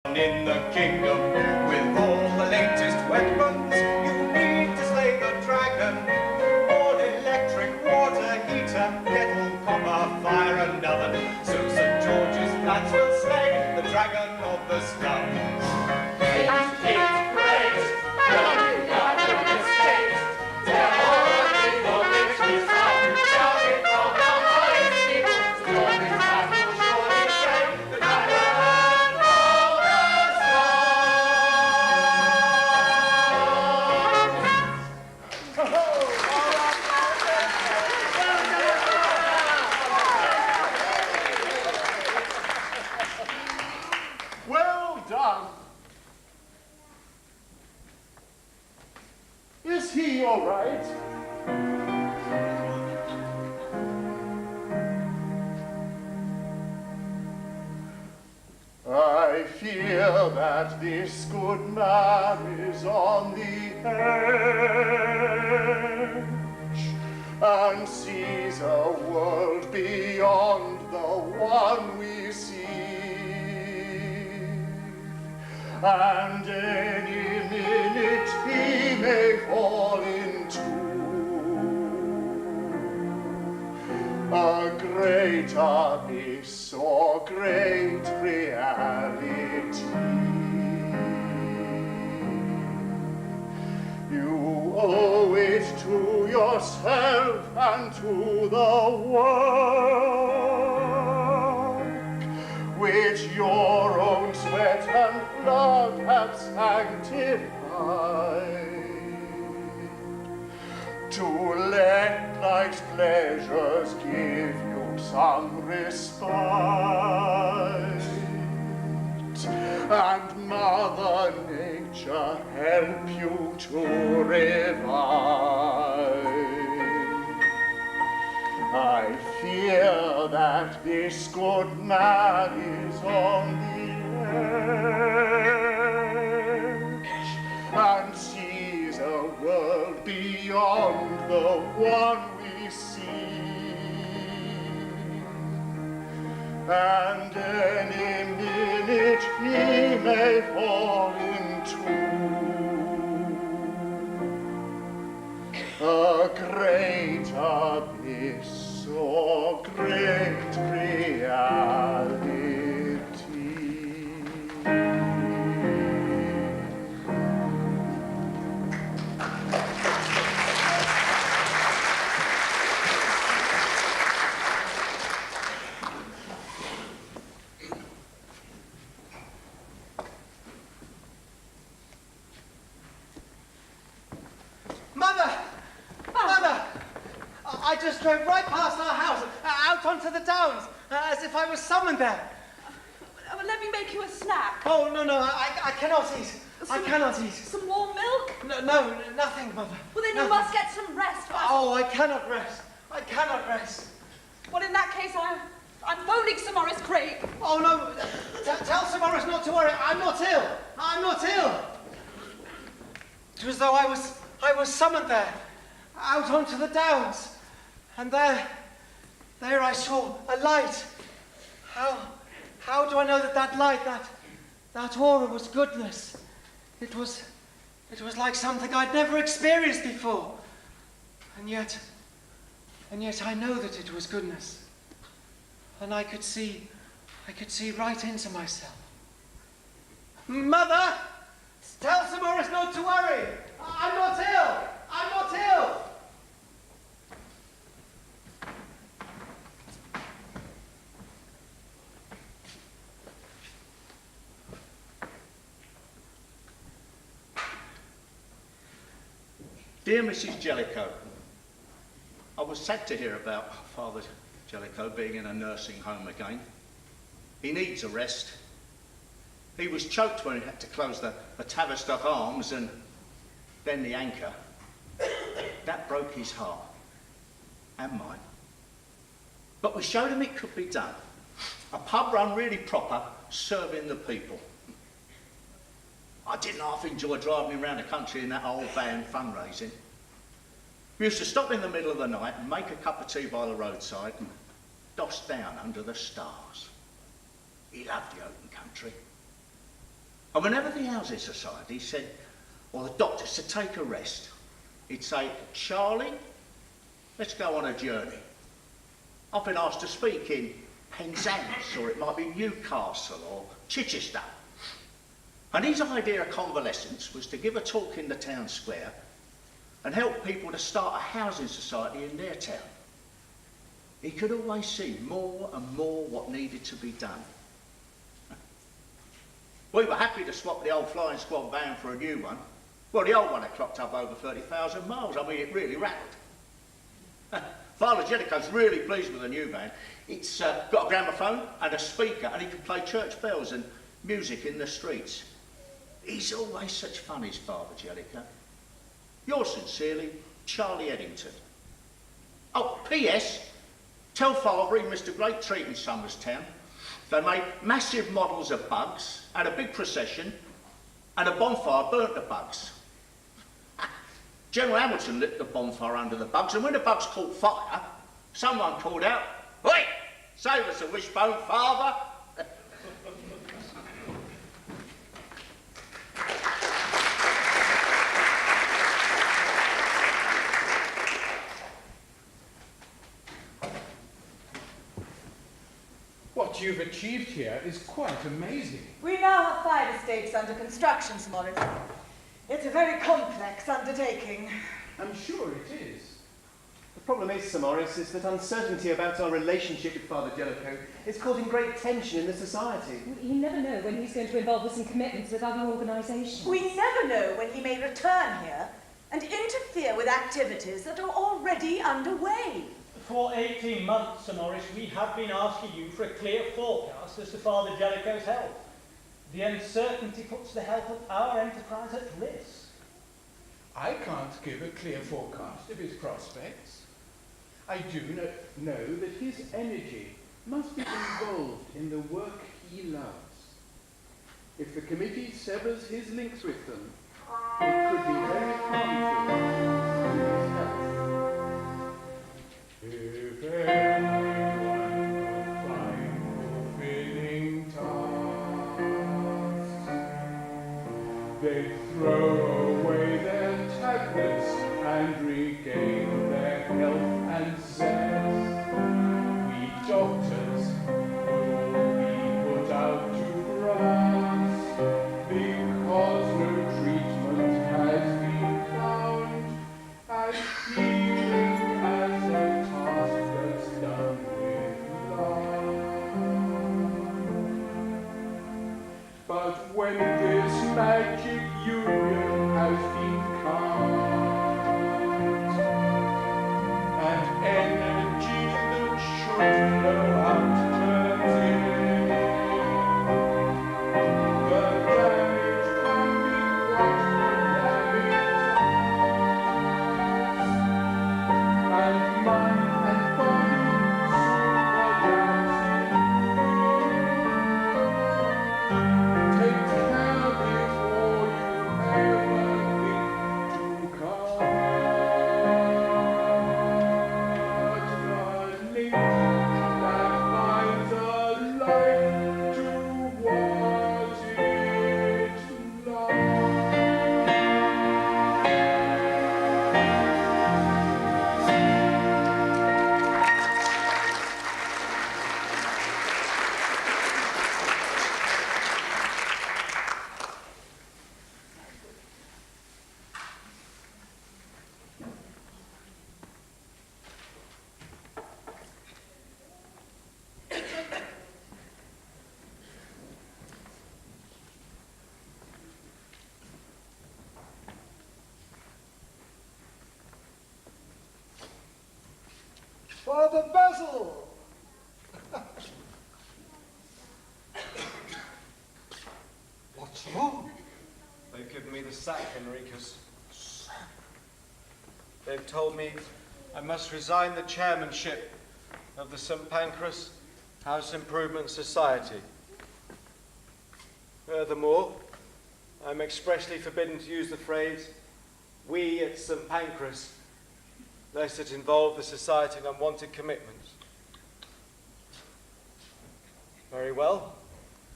In the kingdom, with all the latest weapons, you need to slay the dragon. All electric, water heater, kettle, copper, fire and oven. So St. George's flats will slay the dragon of the scum. It's great, don't you got the mistake. Tell all the people which is up, shout it from the highest people. George's flats will surely slay the dragon. Well done. Is he all right? I fear that this good man is on the edge and sees a world beyond the one we see. And any minute he may fall into a great abyss or great reality. You owe it to yourself and to the work which your own sweat and blood have sanctified, to let life's pleasures give you some respite, and Mother Nature help you to revive. I fear that this good man is on the edge and sees a world beyond the one we see. And any minute he may fall into a great abyss or great reality. I just drove right past our house, out onto the downs, as if I was summoned there. Let me make you a snack. Oh, no, I cannot eat. I cannot eat. Some warm milk? No, nothing, Mother. Well, then nothing. you must get some rest. Oh, I cannot rest. I cannot rest. Well, in that case, I'm phoning Sir Maurice Craig. Oh, no. Tell Sir Maurice not to worry. I'm not ill. I'm not ill. It was as though I was summoned there, out onto the downs. And there I saw a light. How do I know that light, that aura was goodness? It was like something I'd never experienced before. And yet I know that it was goodness. And I could see right into myself. Mother, tell Sir Maurice not to worry. I'm not ill. I'm not ill. Dear Mrs. Jellicoe, I was sad to hear about Father Jellicoe being in a nursing home again. He needs a rest. He was choked when he had to close the Tavistock Arms and then the Anchor. That broke his heart, and mine. But we showed him it could be done. A pub run really proper, serving the people. I didn't half enjoy driving around the country in that old van fundraising. We used to stop in the middle of the night and make a cup of tea by the roadside and doss down under the stars. He loved the open country. And whenever the Housing Society said, or the doctor said, take a rest, he'd say, Charlie, let's go on a journey. I've been asked to speak in Penzance, or it might be Newcastle or Chichester. And his idea of convalescence was to give a talk in the town square and help people to start a housing society in their town. He could always see more and more what needed to be done. We were happy to swap the old flying squad van for a new one. Well, the old one had clocked up over 30,000 miles. I mean, it really rattled. Father Jellicoe's really pleased with the new van. It's got a gramophone and a speaker, and he can play church bells and music in the streets. He's always such fun, his Father Jellicoe. Yours sincerely, Charlie Eddington. Oh, P.S. Tell Father he missed a great treat in Somerstown. They made massive models of bugs, had a big procession, and a bonfire burnt the bugs. General Hamilton lit the bonfire under the bugs, and when the bugs caught fire, someone called out, "Oi! Save us a wishbone, Father!" What you've achieved here is quite amazing. We now have 5 estates under construction, Sir Morris. It's a very complex undertaking. I'm sure it is. The problem is, Sir Morris, is that uncertainty about our relationship with Father Jellicoe is causing great tension in the society. You never know when he's going to involve us in commitments with other organisations. We never know when he may return here and interfere with activities that are already underway. For 18 months, Sir Morris, we have been asking you for a clear forecast as to Father Jellicoe's health. The uncertainty puts the health of our enterprise at risk. I can't give a clear forecast of his prospects. I do know that his energy must be involved in the work he loves. If the committee severs his links with them, it could be very harmful to his health. If anyone could find fulfilling tasks, they'd throw away their tablets and regain their health and zest. We doctors would all be put out to grass because no treatment has been found as healing as a task that's done with love. But when this magic union has been carved, and energy that should flow out turns in, the damage can be quite calamitous, and mind and body super dancing. Take care before you ever think to cut the link that binds a life to what it loves. Father Basil! What's wrong? They've given me the sack, Enricus. They've told me I must resign the chairmanship of the St. Pancras House Improvement Society. Furthermore, I'm expressly forbidden to use the phrase, "we at St. Pancras," lest it involve the society in unwanted commitments. Very well.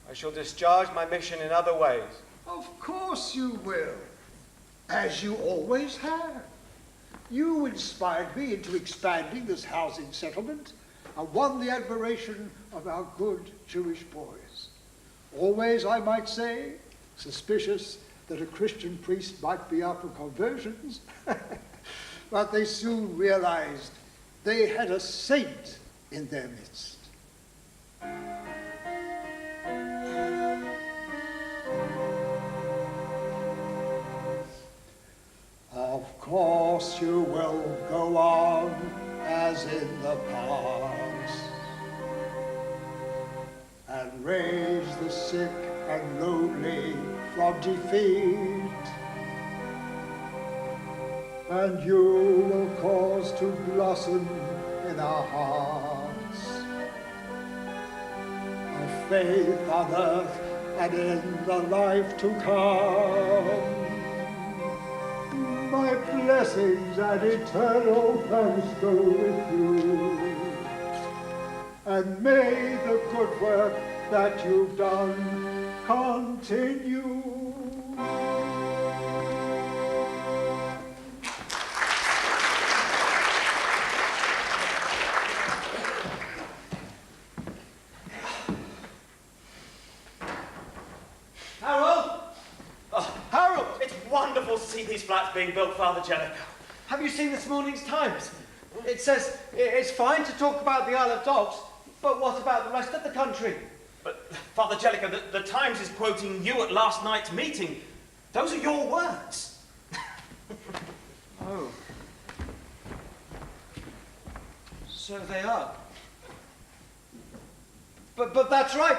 I shall discharge my mission in other ways. Of course you will, as you always have. You inspired me into expanding this housing settlement and won the admiration of our good Jewish boys. Always, I might say, suspicious that a Christian priest might be out for conversions, but they soon realized they had a saint in their midst. Of course you will go on as in the past and raise the sick and lonely from defeat, and you will cause to blossom in our hearts a faith on earth and in the life to come. My blessings and eternal thanks go with you, and may the good work that you've done continue. Harold! Oh, Harold! It's wonderful to see these flats being built, Father Jellicoe. Have you seen this morning's Times? It says it's fine to talk about the Isle of Dogs, but what about the rest of the country? But, Father Jellicoe, the Times is quoting you at last night's meeting. Those are your words. Oh. So they are. But that's right.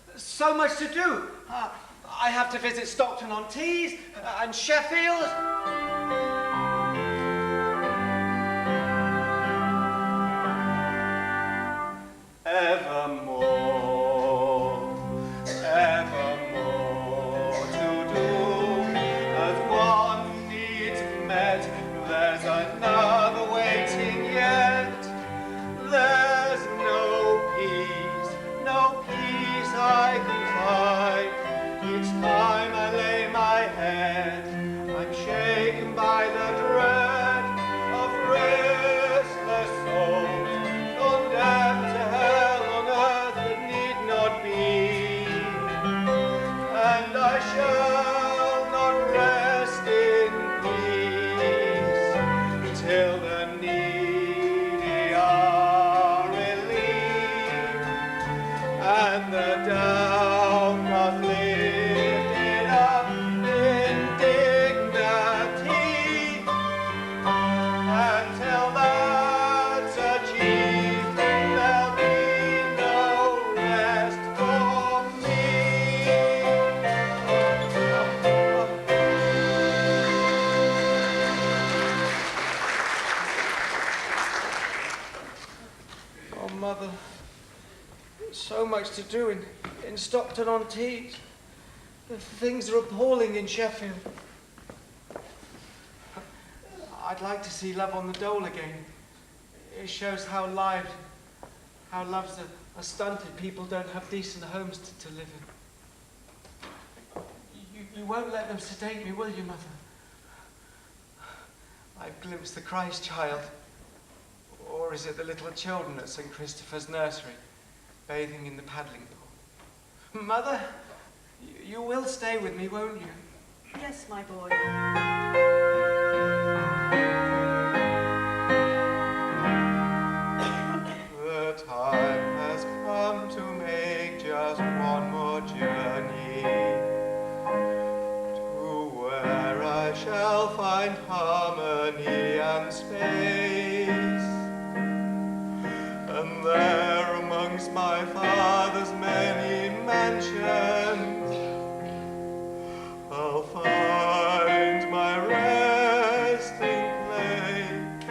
There's so much to do. I have to visit Stockton-on-Tees and Sheffield. Evermore to do, as one needs met, there's another waiting yet. There's no peace I can find. Each time I lay my head, I'm shaken by the dread of restless souls condemned to hell on earth that need not be. And I shall not rest in peace till the needy are relieved and the downcast lifted up in dignity. Until that's achieved, there'll be no rest for me. Oh, Mother, so much to do in Stockton-on-Tees. Things are appalling in Sheffield. I'd like to see Love on the Dole again. It shows how love's are stunted. People don't have decent homes to live in. You won't let them sedate me, will you, Mother? I've glimpsed the Christ child. Or is it the little children at St. Christopher's nursery, bathing in the paddling pool? Mother, you will stay with me, won't you? Yes, my boy. The time has come to make just one more journey to where I shall find harmony and space. And there amongst my father's many mansions I'll find my resting place.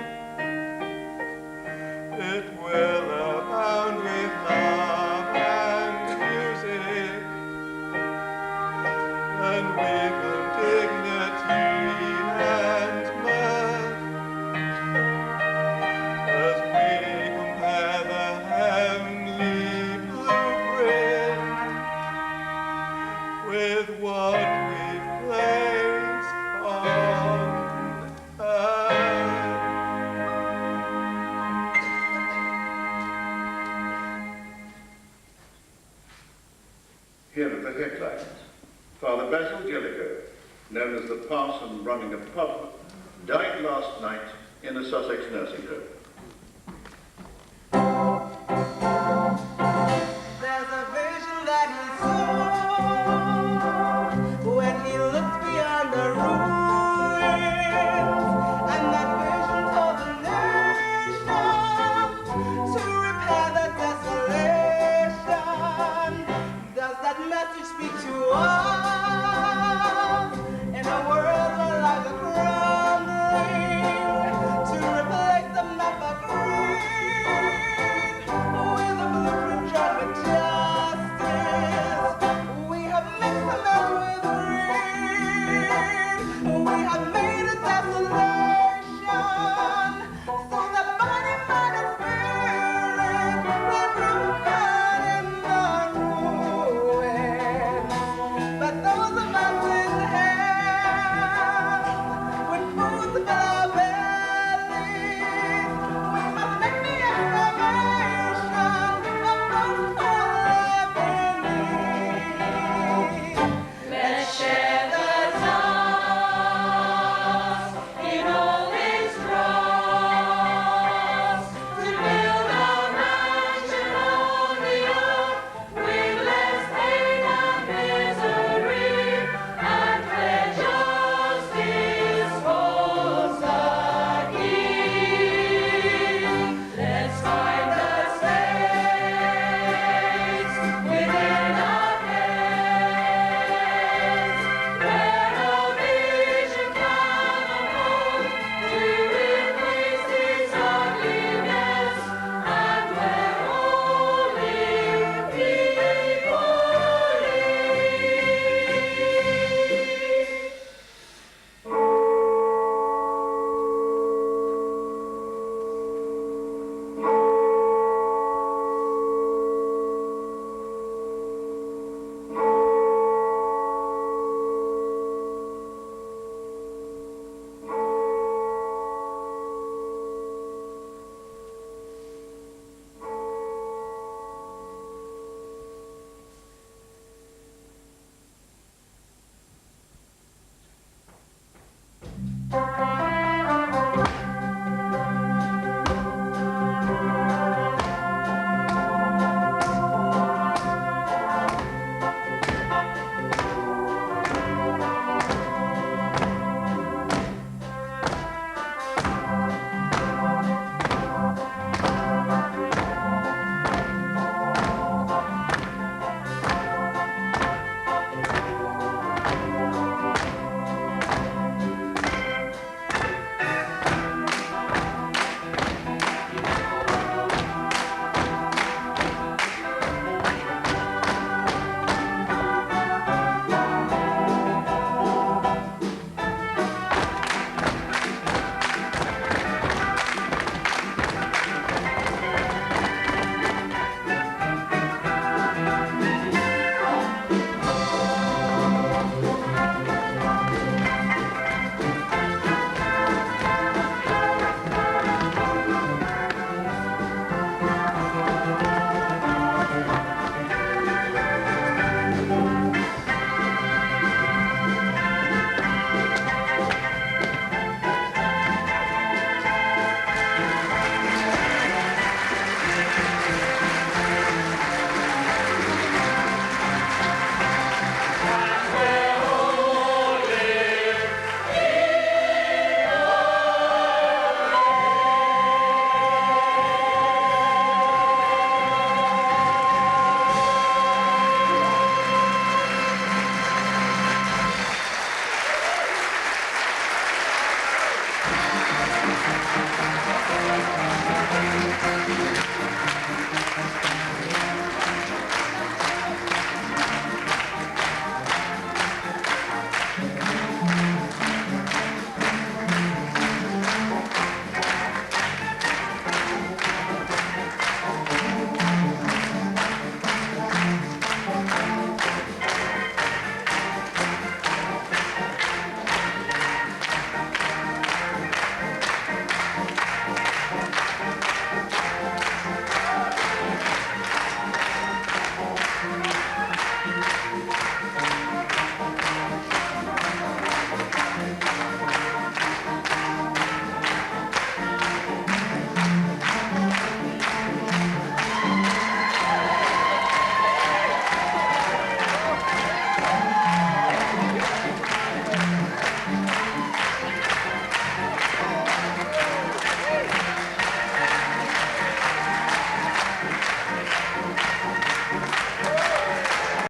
It will abound with love and music, and with dignity and mirth, as we compare the heavenly blueprint with what we Father Basil Jellicoe, known as the parson running a pub, died last night in a Sussex nursing home.